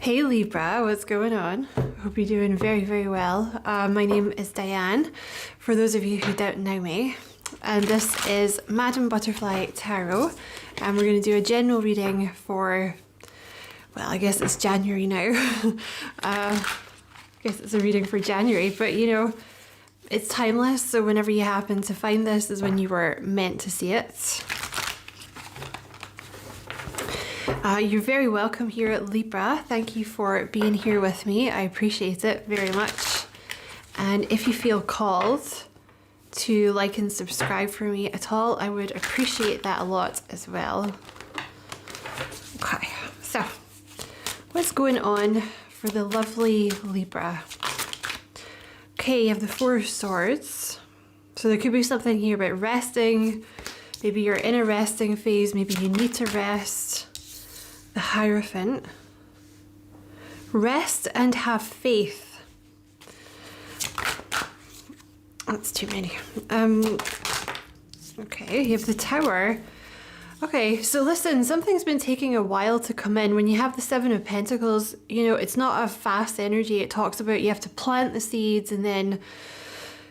Hey Libra, what's going on? Hope you're doing very, very well. My name is Diane, for those of you who don't know me. And this is Madam Butterfly Tarot. And we're going to do a general reading for, well, I guess it's January now. I guess it's a reading for January, but you know, it's timeless. So whenever you happen to find this is when you were meant to see it. You're very welcome here at Libra. Thank you for being here with me. I appreciate it very much. And if you feel called to like and subscribe for me at all, I would appreciate that a lot as well. Okay, so what's going on for the lovely Libra? Okay, you have the Four of Swords. So there could be something here about resting. Maybe you're in a resting phase. Maybe you need to rest. The Hierophant. Rest and have faith. That's too many. Okay, you have the Tower. Okay, so listen, something's been taking a while to come in. When you have the Seven of Pentacles, you know, it's not a fast energy. It talks about you have to plant the seeds and then,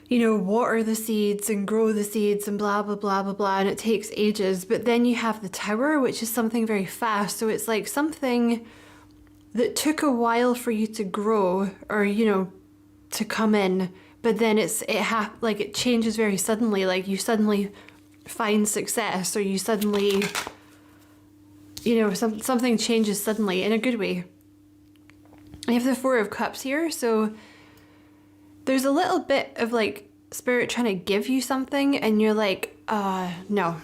you know, water the seeds and grow the seeds and blah, blah, blah, blah, blah. And it takes ages. But then you have the Tower, which is something very fast. So it's like something that took a while for you to grow or, you know, to come in. But then it changes very suddenly. Like you suddenly find success or you suddenly, you know, something changes suddenly in a good way. I have the Four of Cups here. So there's a little bit of like spirit trying to give you something and you're like, no, I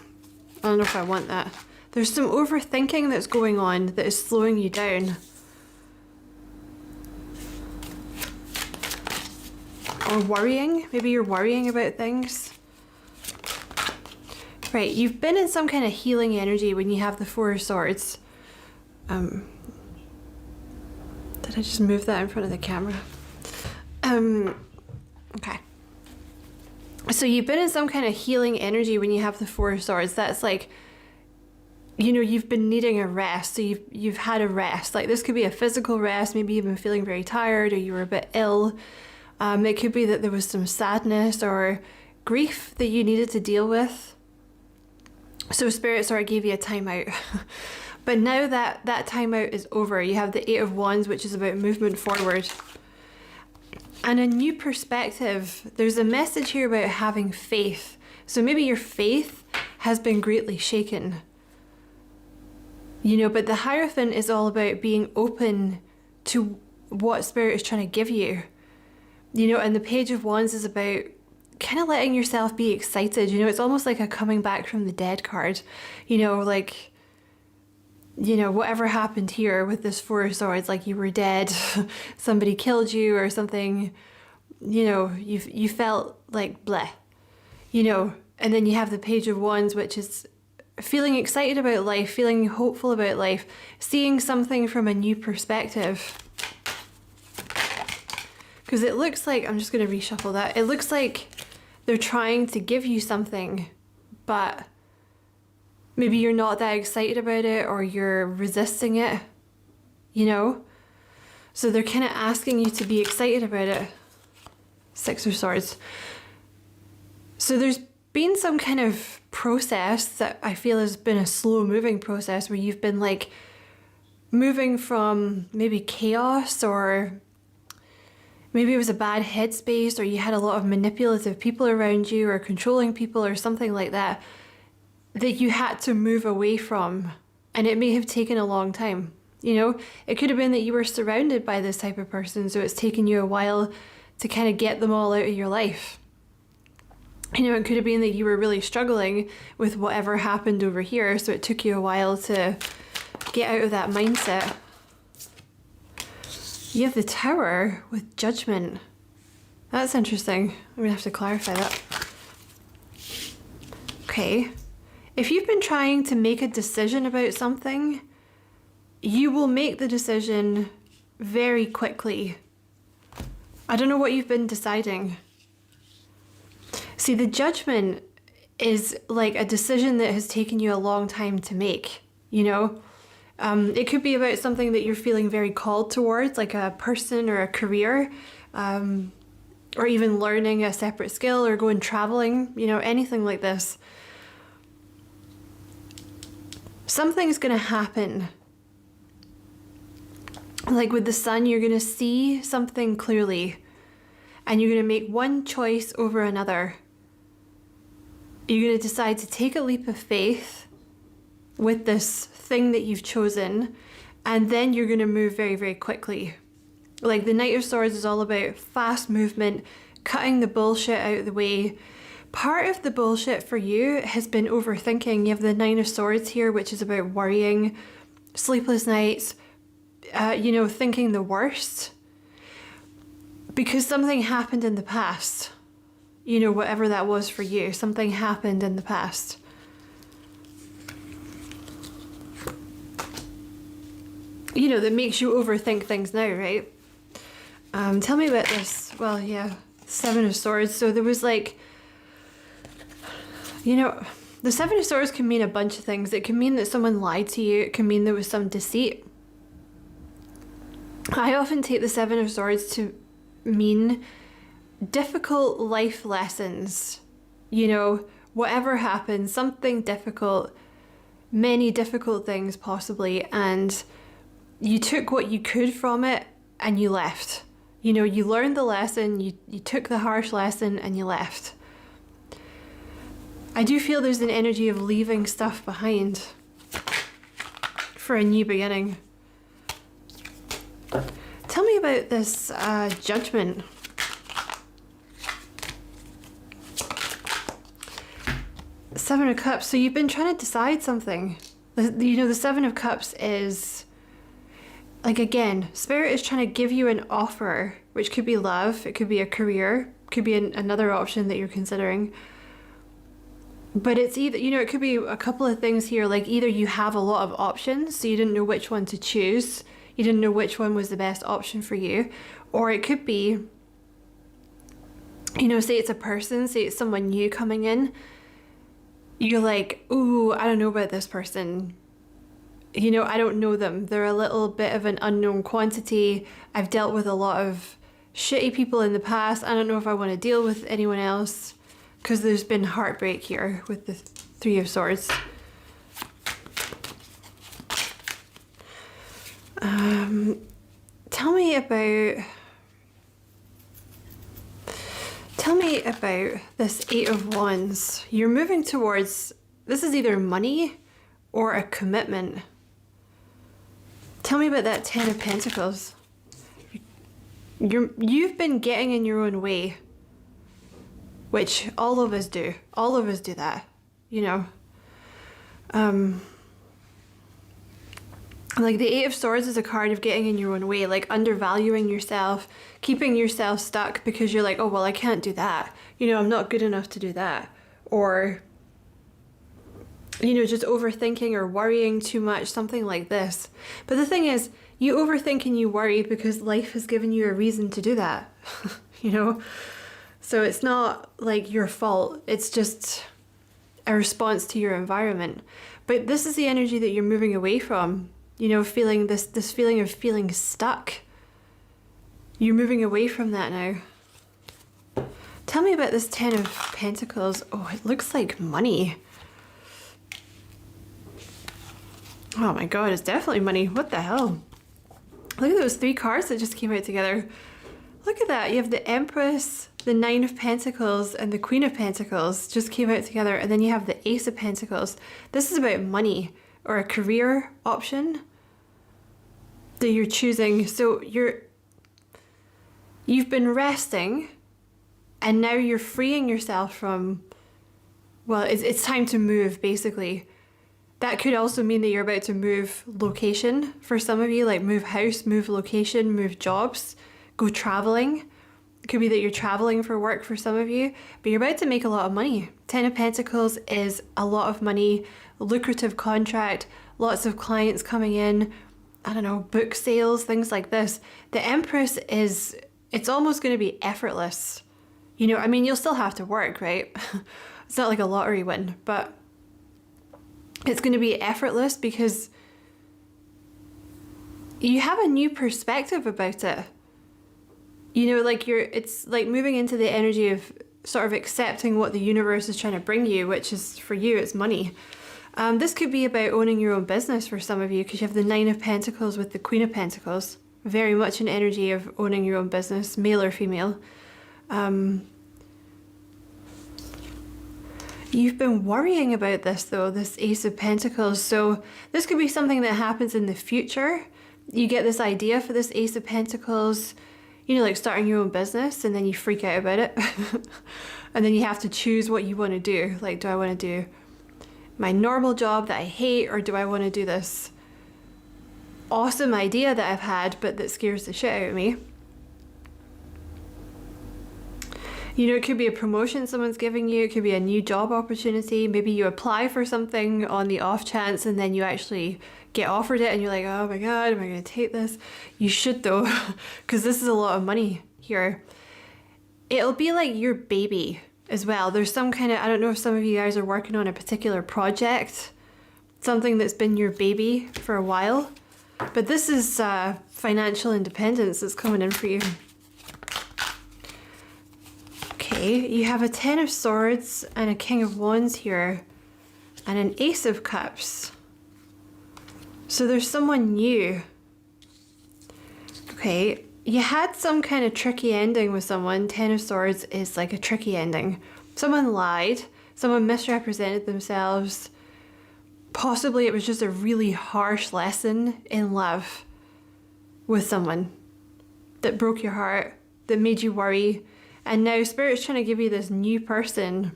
don't know if I want that. There's some overthinking that's going on that is slowing you down. Or worrying, maybe you're worrying about things. Right, you've been in some kind of healing energy when you have the Four of Swords. Did I just move that in front of the camera? Okay. So you've been in some kind of healing energy when you have the Four of Swords. That's like, you know, you've been needing a rest. So you've had a rest. Like this could be a physical rest. Maybe you've been feeling very tired or you were a bit ill. It could be that there was some sadness or grief that you needed to deal with. So Spirit sort of gave you a timeout. But now that timeout is over, you have the Eight of Wands, which is about movement forward. And a new perspective. There's a message here about having faith. So maybe your faith has been greatly shaken. You know, but the Hierophant is all about being open to what Spirit is trying to give you. You know, and the Page of Wands is about kind of letting yourself be excited. You know, it's almost like a coming back from the dead card. You know, like, you know, whatever happened here with this Four of Swords, like you were dead, somebody killed you or something, you know, you felt like bleh, you know, and then you have the Page of Wands, which is feeling excited about life, feeling hopeful about life, seeing something from a new perspective. Because it looks like, I'm just going to reshuffle that, it looks like they're trying to give you something, but maybe you're not that excited about it or you're resisting it, you know? So they're kind of asking you to be excited about it. Six of Swords. So there's been some kind of process that I feel has been a slow moving process where you've been like moving from maybe chaos or maybe it was a bad headspace or you had a lot of manipulative people around you or controlling people or something like that you had to move away from, and it may have taken a long time. You know, it could have been that you were surrounded by this type of person, so it's taken you a while to kind of get them all out of your life. You know, it could have been that you were really struggling with whatever happened over here, so it took you a while to get out of that mindset. You have the Tower with Judgment. That's interesting. I'm gonna have to clarify that. Okay. If you've been trying to make a decision about something, you will make the decision very quickly. I don't know what you've been deciding. See, the Judgment is like a decision that has taken you a long time to make, you know? It could be about something that you're feeling very called towards, like a person or a career, or even learning a separate skill or going traveling, you know, anything like this. Something's going to happen. Like with the sun, you're going to see something clearly, and you're going to make one choice over another. You're going to decide to take a leap of faith with this thing that you've chosen, and then you're going to move very, very quickly. Like the Knight of Swords is all about fast movement, cutting the bullshit out of the way. Part of the bullshit for you has been overthinking. You have the Nine of Swords here, which is about worrying, sleepless nights, you know, thinking the worst. Because something happened in the past. You know, whatever that was for you, something happened in the past. You know, that makes you overthink things now, right? Tell me about this. Well, yeah, Seven of Swords. So there was like, you know, the Seven of Swords can mean a bunch of things. It can mean that someone lied to you. It can mean there was some deceit. I often take the Seven of Swords to mean difficult life lessons. You know, whatever happened, something difficult, many difficult things possibly, and you took what you could from it and you left. You know, you learned the lesson, you took the harsh lesson and you left. I do feel there's an energy of leaving stuff behind for a new beginning. Tell me about this Judgment. Seven of Cups. So you've been trying to decide something. You know, the Seven of Cups is, like, again, Spirit is trying to give you an offer, which could be love, it could be a career, could be another option that you're considering. But it's either, you know, it could be a couple of things here, like either you have a lot of options, so you didn't know which one to choose, you didn't know which one was the best option for you, or it could be, you know, say it's a person, say it's someone new coming in, you're like, ooh, I don't know about this person. You know, I don't know them. They're a little bit of an unknown quantity. I've dealt with a lot of shitty people in the past. I don't know if I want to deal with anyone else, because there's been heartbreak here with the Three of Swords. Tell me about this Eight of Wands. You're moving towards, this is either money or a commitment. Tell me about that Ten of Pentacles. You've been getting in your own way, which all of us do. All of us do that, you know. Like the Eight of Swords is a card of getting in your own way, like undervaluing yourself, keeping yourself stuck because you're like, oh, well, I can't do that. You know, I'm not good enough to do that. Or, you know, just overthinking or worrying too much, something like this. But the thing is, you overthink and you worry because life has given you a reason to do that, you know? So it's not like your fault. It's just a response to your environment. But this is the energy that you're moving away from. You know, feeling this feeling of feeling stuck. You're moving away from that now. Tell me about this Ten of Pentacles. Oh, it looks like money. Oh my god, it's definitely money. What the hell? Look at those three cards that just came out together. Look at that. You have the Empress, the Nine of Pentacles, and the Queen of Pentacles just came out together. And then you have the Ace of Pentacles. This is about money or a career option that you're choosing. So you've been resting and now you're freeing yourself from, well, it's time to move, basically. That could also mean that you're about to move location for some of you, like move house, move location, move jobs, go traveling. It could be that you're traveling for work for some of you, but you're about to make a lot of money. Ten of Pentacles is a lot of money, lucrative contract, lots of clients coming in, I don't know, book sales, things like this. The Empress is, it's almost going to be effortless. You know, I mean, you'll still have to work, right? It's not like a lottery win, but it's going to be effortless because you have a new perspective about it. You know, like it's like moving into the energy of sort of accepting what the universe is trying to bring you, which is, for you, it's money. This could be about owning your own business for some of you, because you have the Nine of Pentacles with the Queen of Pentacles. Very much an energy of owning your own business, male or female. You've been worrying about this though, this Ace of Pentacles. So this could be something that happens in the future. You get this idea for this Ace of Pentacles, you know, like starting your own business, and then you freak out about it. And then you have to choose what you want to do. Like, do I want to do my normal job that I hate, or do I want to do this awesome idea that I've had but that scares the shit out of me? You know, it could be a promotion someone's giving you, it could be a new job opportunity. Maybe you apply for something on the off chance and then you actually get offered it and you're like, oh my god, am I going to take this? You should though, because this is a lot of money here. It'll be like your baby as well. There's some kind of, I don't know if some of you guys are working on a particular project, something that's been your baby for a while, but this is financial independence that's coming in for you. Okay, you have a Ten of Swords and a King of Wands here, and an Ace of Cups. So there's someone new. Okay, you had some kind of tricky ending with someone. Ten of Swords is like a tricky ending. Someone lied, someone misrepresented themselves. Possibly it was just a really harsh lesson in love with someone that broke your heart, that made you worry. And now Spirit's trying to give you this new person,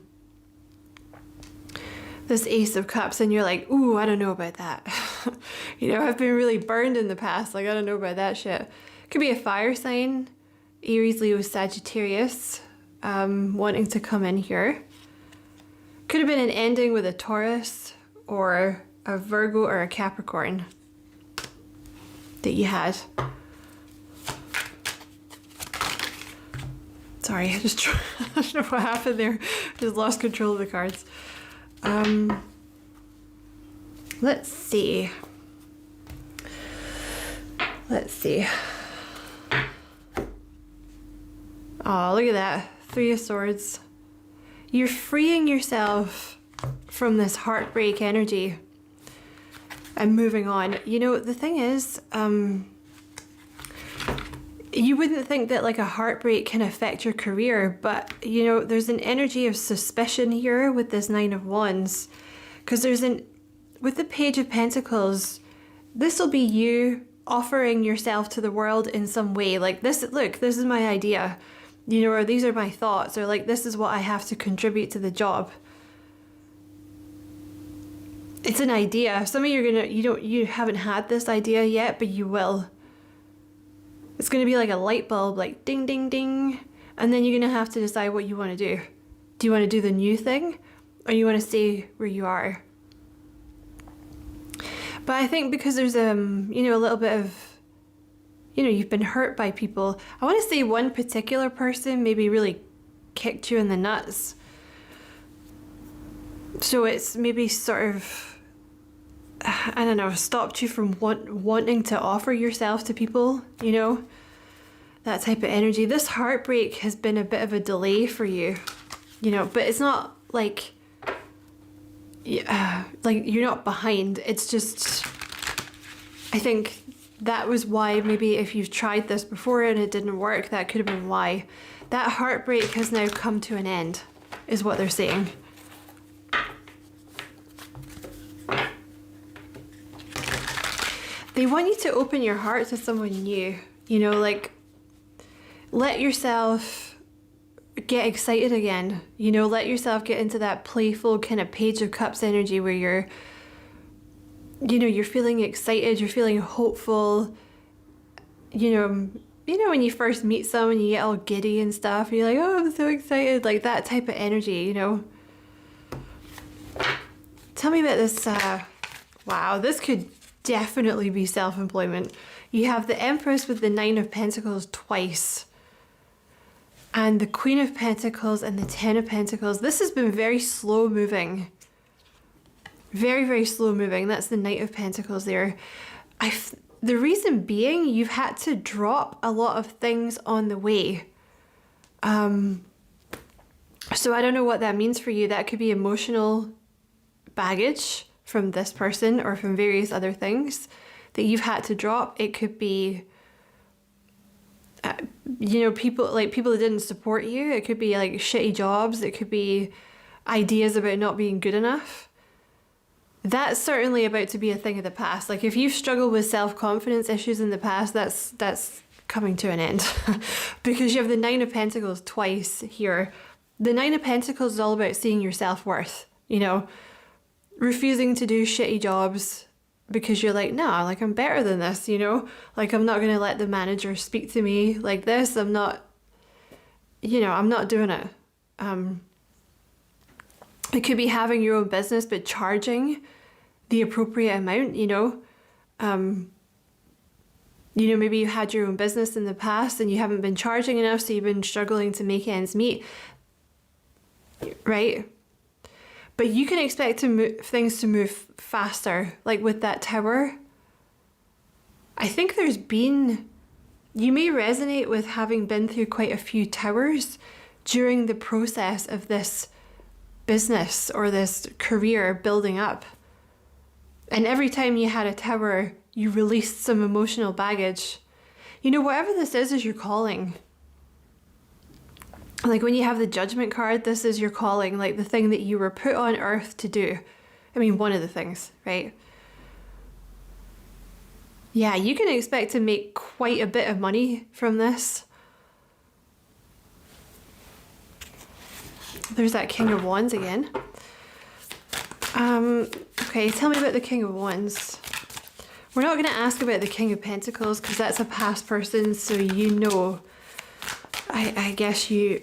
this Ace of Cups, and you're like, ooh, I don't know about that. You know, I've been really burned in the past. Like, I don't know about that shit. Could be a fire sign, Aries, Leo, Sagittarius, wanting to come in here. Could have been an ending with a Taurus or a Virgo or a Capricorn that you had. Sorry, I don't know what happened there. Just lost control of the cards. Let's see. Let's see. Oh, look at that. Three of Swords. You're freeing yourself from this heartbreak energy and moving on. You know, the thing is, you wouldn't think that like a heartbreak can affect your career, but you know, there's an energy of suspicion here with this Nine of Wands, because with the Page of Pentacles, this will be you offering yourself to the world in some way. Like, this, look, this is my idea, you know, or these are my thoughts, or like, this is what I have to contribute to the job. It's an idea. Some of you haven't had this idea yet, but you will. It's going to be like a light bulb, like ding, ding, ding. And then you're going to have to decide what you want to do. Do you want to do the new thing, or you want to stay where you are? But I think because there's, you know, a little bit of, you know, you've been hurt by people. I want to say one particular person maybe really kicked you in the nuts. So it's maybe sort of, I don't know, stopped you from wanting to offer yourself to people, you know, that type of energy. This heartbreak has been a bit of a delay for you, you know, but it's not like you're not behind. It's just, I think that was why maybe if you've tried this before and it didn't work, that could have been why. That heartbreak has now come to an end, is what they're saying. They want you to open your heart to someone new, you know, like let yourself get excited again, you know, let yourself get into that playful kind of Page of Cups energy where you're, you know, you're feeling excited, you're feeling hopeful, you know, when you first meet someone, you get all giddy and stuff, and you're like, oh, I'm so excited, like that type of energy, you know. Tell me about this, wow, this could definitely be self-employment. You have the Empress with the Nine of Pentacles twice, and the Queen of Pentacles and the Ten of Pentacles. This has been very slow moving. Very, very slow moving. That's the Knight of Pentacles there. the reason being, you've had to drop a lot of things on the way. So I don't know what that means for you. That could be emotional baggage from this person or from various other things that you've had to drop. It could be, people that didn't support you. It could be like shitty jobs. It could be ideas about not being good enough. That's certainly about to be a thing of the past. Like if you've struggled with self-confidence issues in the past, that's coming to an end because you have the Nine of Pentacles twice here. The Nine of Pentacles is all about seeing your self-worth, refusing to do shitty jobs because you're like, nah, like I'm better than this, like I'm not going to let the manager speak to me like this. I'm not doing it. It could be having your own business, but charging the appropriate amount, maybe you had your own business in the past and you haven't been charging enough, so you've been struggling to make ends meet, right? But you can expect things to move faster, like with that Tower. I think you may resonate with having been through quite a few Towers during the process of this business or this career building up. And every time you had a Tower, you released some emotional baggage. Whatever this is your calling. Like when you have the Judgment card, this is your calling, like the thing that you were put on earth to do. I mean, one of the things, right? Yeah, you can expect to make quite a bit of money from this. There's that King of Wands again. Okay, tell me about the King of Wands. We're not going to ask about the King of Pentacles because that's a past person, so I guess you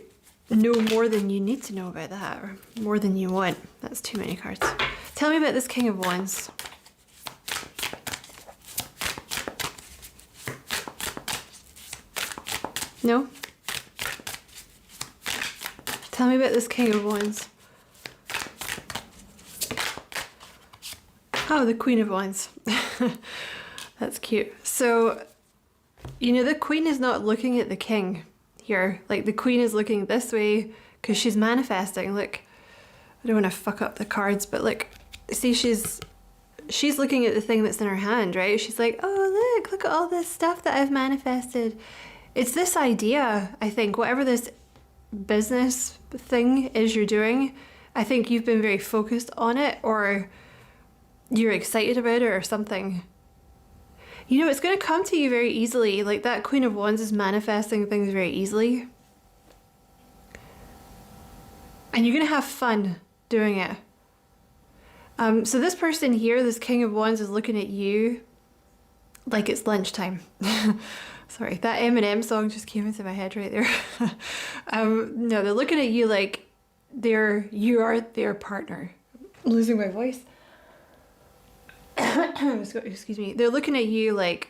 know more than you need to know about that, or more than you want. That's too many cards. Tell me about this King of Wands. No? Tell me about this King of Wands. Oh, the Queen of Wands. That's cute. So, the Queen is not looking at the King here. Like, the Queen is looking this way because she's manifesting. Look, I don't want to fuck up the cards, but look, see, she's looking at the thing that's in her hand, right? She's like, oh, look at all this stuff that I've manifested. It's this idea, I think, whatever this business thing is you're doing, I think you've been very focused on it, or you're excited about it or something. It's going to come to you very easily. Like that Queen of Wands is manifesting things very easily. And you're going to have fun doing it. So this person here, this King of Wands, is looking at you like it's lunchtime. Sorry, that Eminem song just came into my head right there. No, they're looking at you like you are their partner. I'm losing my voice. Excuse me. They're looking at you like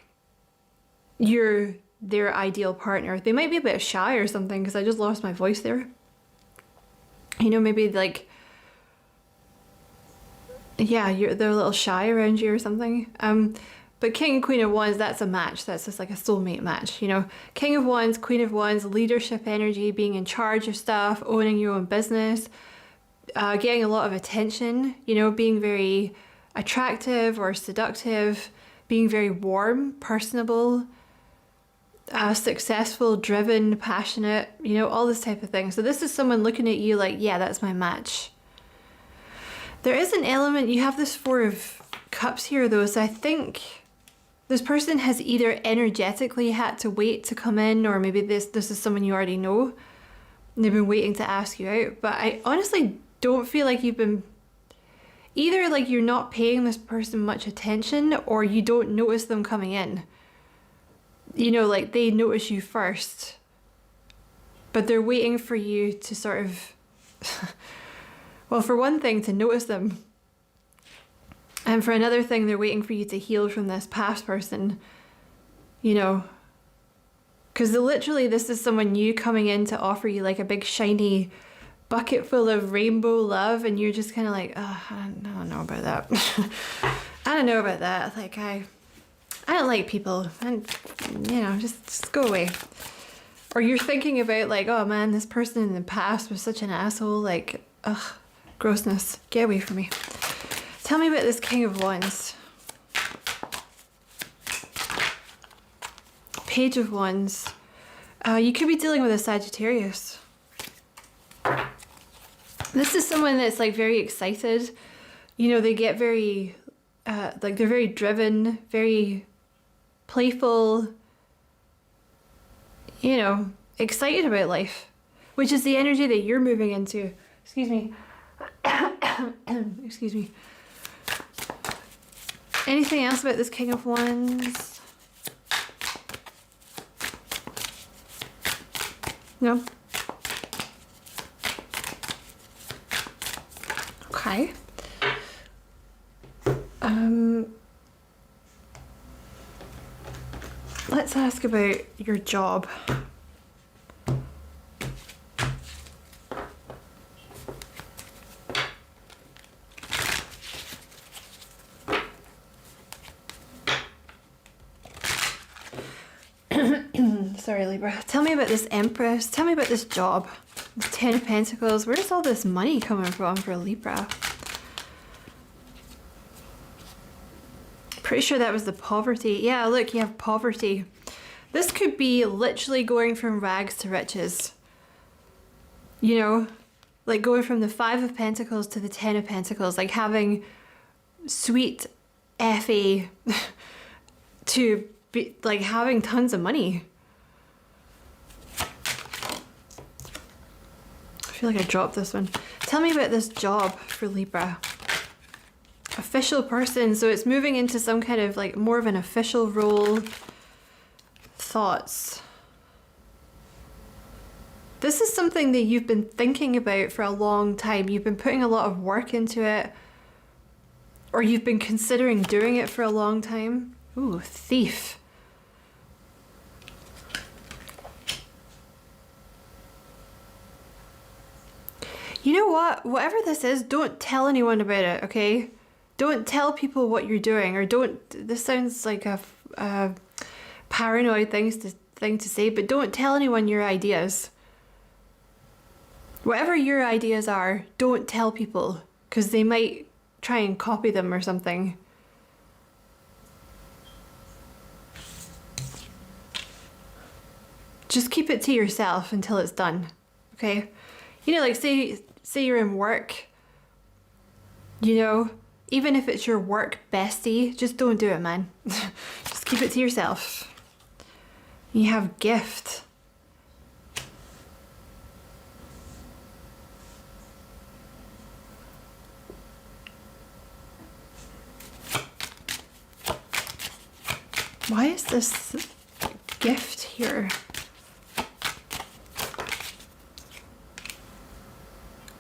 you're their ideal partner. They might be a bit shy or something because I just lost my voice there. Maybe like, yeah, they're a little shy around you or something. But King and Queen of Wands, that's a match. That's just like a soulmate match, King of Wands, Queen of Wands, leadership energy, being in charge of stuff, owning your own business, getting a lot of attention, being very attractive or seductive, being very warm, personable, successful, driven, passionate, all this type of thing. So this is someone looking at you like, yeah, that's my match. There is an element, you have this Four of Cups here though, so I think this person has either energetically had to wait to come in, or maybe this is someone you already know and they've been waiting to ask you out. But I honestly don't feel like you've been, either like you're not paying this person much attention or you don't notice them coming in. Like they notice you first, but they're waiting for you to sort of, well, for one thing, to notice them. And for another thing, they're waiting for you to heal from this past person, because literally this is someone new coming in to offer you like a big shiny bucket full of rainbow love, and you're just kind of like, oh, I don't know about that. I don't know about that. Like I don't like people, and just go away. Or you're thinking about like, oh man, this person in the past was such an asshole, like, ugh, grossness, get away from me. Tell me about this King of Wands. Page of Wands. You could be dealing with a Sagittarius. This is someone that's like very excited. They get very, like they're very driven, very playful, excited about life, which is the energy that you're moving into. Excuse me. Excuse me. Anything else about this King of Wands? No? Okay. Let's ask about your job. Sorry, Libra. Tell me about this Empress. Tell me about this job. This Ten of Pentacles. Where does all this money coming from for Libra? Pretty sure that was the poverty. Yeah, look, you have poverty. This could be literally going from rags to riches. Like going from the Five of Pentacles to the Ten of Pentacles. Like having sweet FA to be like having tons of money. I feel like I dropped this one. Tell me about this job for Libra. Official person, so it's moving into some kind of like more of an official role. Thoughts. This is something that you've been thinking about for a long time. You've been putting a lot of work into it, or you've been considering doing it for a long time. Ooh, Thief. You know what? Whatever this is, don't tell anyone about it, okay? Don't tell people what you're doing, or don't... This sounds like a paranoid thing to say, but don't tell anyone your ideas. Whatever your ideas are, don't tell people, because they might try and copy them or something. Just keep it to yourself until it's done, okay? Like say you're in work, even if it's your work bestie, just don't do it, man. Just keep it to yourself. You have gift. Why is this gift here?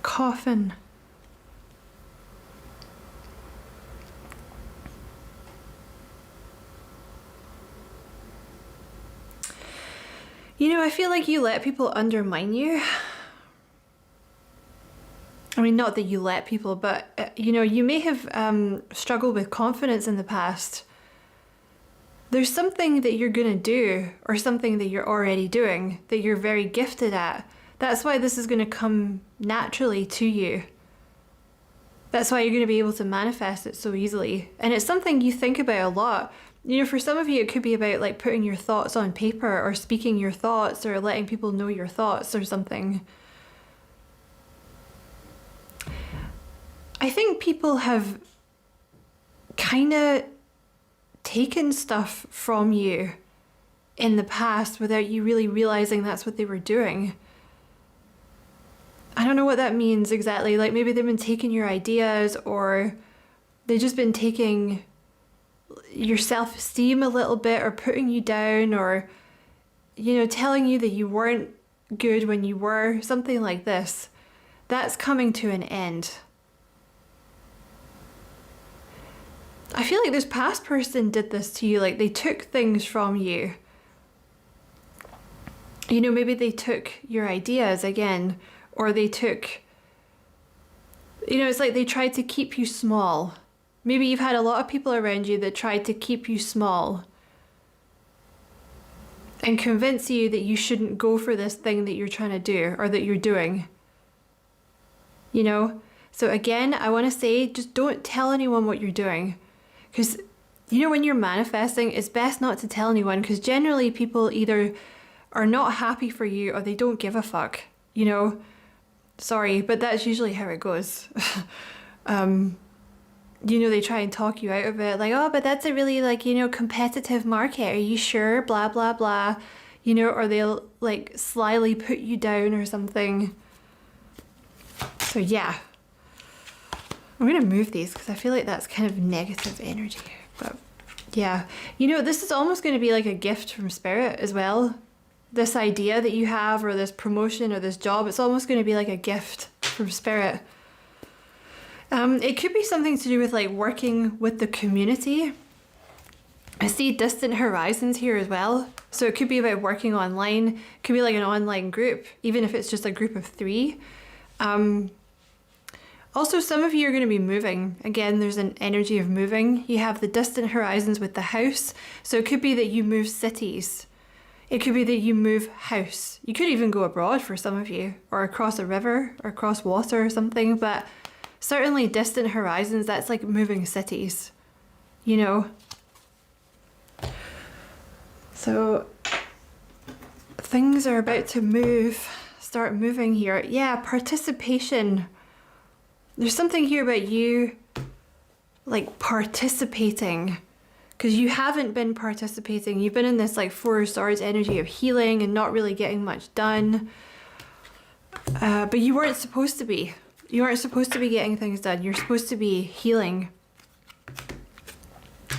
Coffin. I feel like you let people undermine you. I mean, not that you let people, but, you may have struggled with confidence in the past. There's something that you're going to do, or something that you're already doing, that you're very gifted at. That's why this is going to come naturally to you. That's why you're going to be able to manifest it so easily. And it's something you think about a lot. For some of you, it could be about like putting your thoughts on paper, or speaking your thoughts, or letting people know your thoughts or something. I think people have kind of taken stuff from you in the past without you really realizing that's what they were doing. I don't know what that means exactly. Like maybe they've been taking your ideas, or they've just been taking your self-esteem a little bit, or putting you down, or, telling you that you weren't good when you were, something like this. That's coming to an end. I feel like this past person did this to you, like they took things from you. Maybe they took your ideas again, or they took, it's like they tried to keep you small. Maybe you've had a lot of people around you that tried to keep you small. and convince you that you shouldn't go for this thing that you're trying to do or that you're doing. You know? So again, I want to say, just don't tell anyone what you're doing. Because, you know, when you're manifesting, it's best not to tell anyone, because generally people either are not happy for you or they don't give a fuck, you know? Sorry, but that's usually how it goes. You know, they try and talk you out of it, like, oh, but that's a really, like, you know, competitive market. Are you sure? Blah, blah, blah. You know, or they'll, like, slyly put you down or something. So, yeah. I'm going to move these because I feel like that's kind of negative energy. But, yeah. You know, this is almost going to be like a gift from spirit as well. This idea that you have, or this promotion or this job, it's almost going to be like a gift from spirit. It could be something to do with like working with the community. I see distant horizons here as well. So it could be about working online. It could be like an online group, even if it's just a group of 3. Also, some of you are going to be moving. Again, there's an energy of moving. You have the distant horizons with the house. So it could be that you move cities. It could be that you move house. You could even go abroad for some of you, or across a river, or across water or something. But certainly distant horizons, that's like moving cities, you know? So things are about to start moving here. Yeah, participation. There's something here about you like participating, because you haven't been participating. You've been in this like 4 of Swords energy of healing and not really getting much done. But you weren't supposed to be. You aren't supposed to be getting things done. You're supposed to be healing.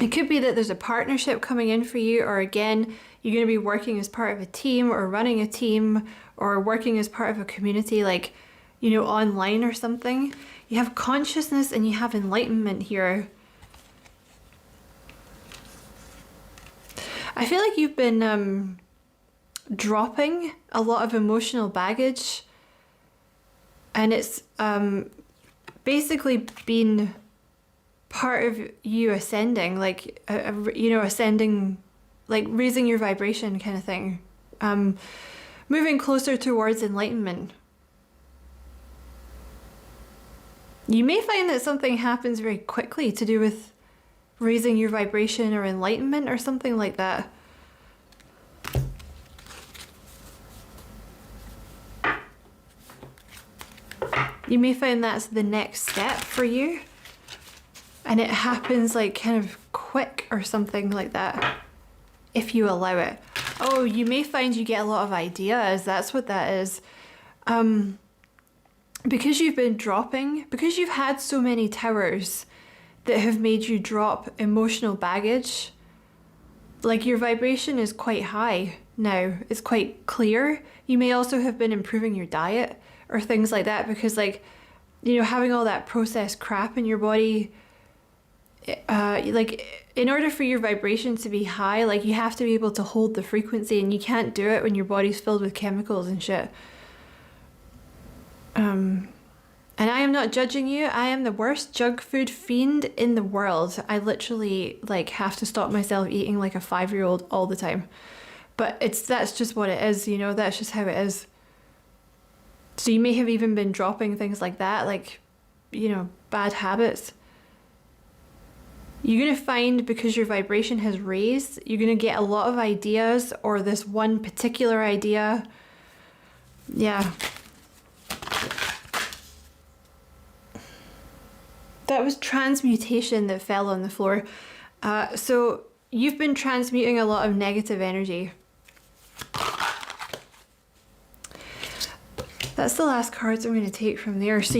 It could be that there's a partnership coming in for you, or again, you're going to be working as part of a team, or running a team, or working as part of a community, like, you know, online or something. You have consciousness and you have enlightenment here. I feel like you've been dropping a lot of emotional baggage. And it's basically been part of you ascending, like, you know, ascending, like raising your vibration kind of thing. Moving closer towards enlightenment. You may find that something happens very quickly to do with raising your vibration or enlightenment or something like that. You may find that's the next step for you, and it happens like kind of quick or something like that, if you allow it. Oh, you may find you get a lot of ideas. That's what that is. Because you've been dropping, because you've had so many towers that have made you drop emotional baggage, like your vibration is quite high now. It's quite clear. You may also have been improving your diet or things like that, because, like, you know, having all that processed crap in your body, like, in order for your vibration to be high, like, you have to be able to hold the frequency, and you can't do it when your body's filled with chemicals and shit. And I am not judging you. I am the worst junk food fiend in the world. I literally, like, have to stop myself eating like a 5-year-old all the time. But that's just what it is, you know, that's just how it is. So you may have even been dropping things like that, like, you know, bad habits. You're going to find, because your vibration has raised, you're going to get a lot of ideas, or this one particular idea. Yeah. That was transmutation that fell on the floor. So you've been transmuting a lot of negative energy. That's the last cards I'm going to take from there. So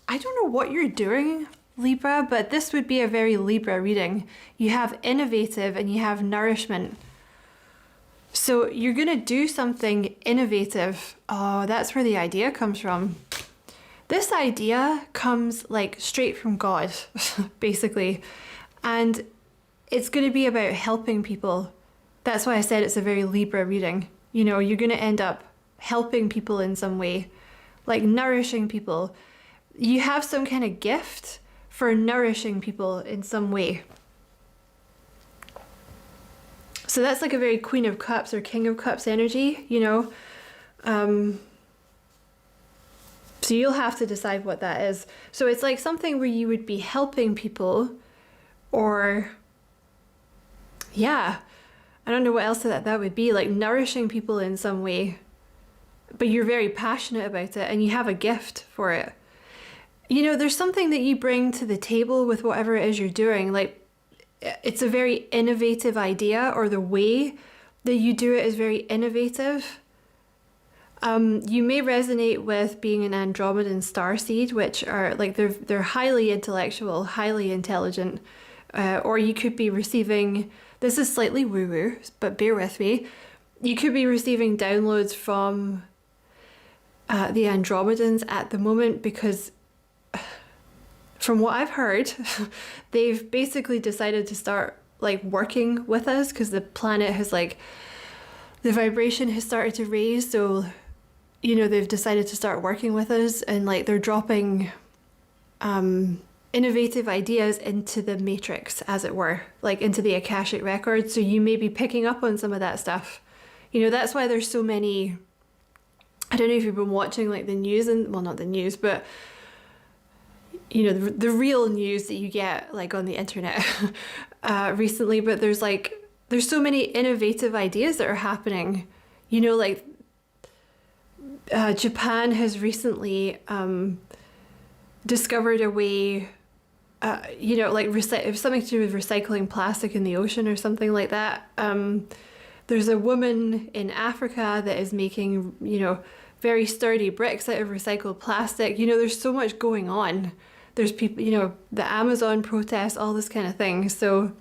I don't know what you're doing, Libra, but this would be a very Libra reading. You have innovative and you have nourishment. So you're going to do something innovative. Oh, that's where the idea comes from. This idea comes like straight from God, basically. And it's going to be about helping people. That's why I said it's a very Libra reading. You know, you're going to end up helping people in some way, like nourishing people. You have some kind of gift for nourishing people in some way. So that's like a very Queen of Cups or King of Cups energy, you know. So you'll have to decide what that is. So it's like something where you would be helping people, or yeah, I don't know what else that would be, like nourishing people in some way, but you're very passionate about it and you have a gift for it. You know, there's something that you bring to the table with whatever it is you're doing. Like, it's a very innovative idea, or the way that you do it is very innovative. You may resonate with being an Andromedan starseed, which are like they're highly intellectual, highly intelligent, or you could be receiving, this is slightly woo-woo, but bear with me, you could be receiving downloads from the Andromedans at the moment, because from what I've heard, they've basically decided to start like working with us, because the planet has like, the vibration has started to raise. So, you know, they've decided to start working with us, and like they're dropping innovative ideas into the matrix, as it were, like into the Akashic records. So you may be picking up on some of that stuff. You know, that's why there's so many, I don't know if you've been watching like the news, and well, not the news, but you know, the real news that you get like on the internet recently. But there's so many innovative ideas that are happening. You know, like Japan has recently discovered a way, you know, like something to do with recycling plastic in the ocean or something like that. There's a woman in Africa that is making, you know, very sturdy bricks out of recycled plastic. You know, there's so much going on. There's people, you know, the Amazon protests, all this kind of thing. So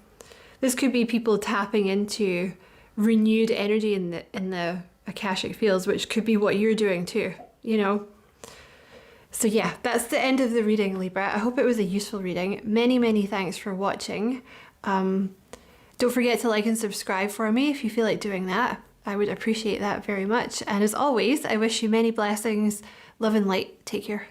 this could be people tapping into renewed energy in the Akashic fields, which could be what you're doing too, you know. So yeah, that's the end of the reading, Libra. I hope it was a useful reading. Many, many thanks for watching. Don't forget to like and subscribe for me if you feel like doing that. I would appreciate that very much. And as always, I wish you many blessings, love and light. Take care.